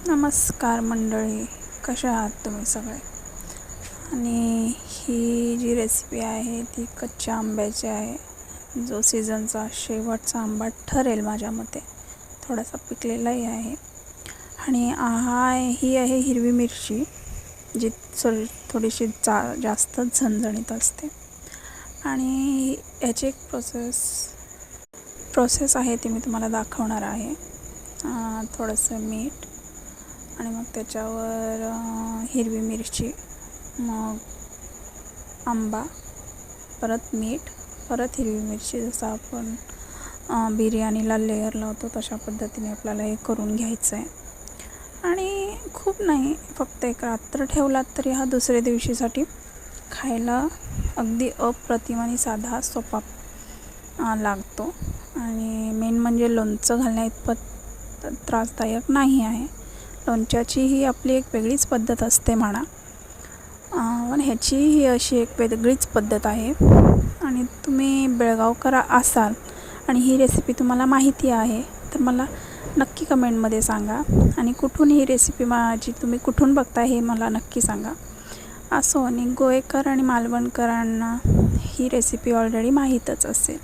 नमस्कार मंडळी, कशा आहात तुम्ही सगळे? आणि ही जी रेसिपी आहे ती कच्च्या आंब्याची आहे, जो सीझनचा शेवटचा आंबा ठरेल माझ्या मते. थोडासा पिकलेलाही आहे. आणि ही आहे हिरवी मिरची, जी थोडीशी जास्तच झणझणीत असते. आणि याची एक प्रोसेस आहे ती मी तुम्हाला दाखवणार आहे. थोडंसं मीठ आणि मग त्याच्यावर हिरवी मिरची, मग आंबा, परत मीठ, परत हिरवी मिरची. जसं आपण बिर्याणीला लेअर लावतो तशा पद्धतीने आपल्याला हे करून घ्यायचं आहे. आणि खूप नाही, फक्त एक रात्र ठेवलात तरी हा दुसऱ्या दिवशीसाठी खायला अगदी अप्रतिम आणि साधा सोपा लागतो. आणि मेन म्हणजे लोणचं घालण्याइतपत त्रासदायक नाही आहे. लोणच्याची ही आपली एक वेगळीच पद्धत असते म्हणा, पण ह्याची ही अशी एक वेगळीच पद्धत आहे. आणि तुम्ही बेळगावकर असाल आणि ही रेसिपी तुम्हाला माहिती आहे तर मला नक्की कमेंटमध्ये सांगा. आणि कुठून ही रेसिपी माझी तुम्ही कुठून बघता हे मला नक्की सांगा. असो, आणि गोवेकर आणि मालवणकरांना ही रेसिपी ऑलरेडी माहीतच असेल.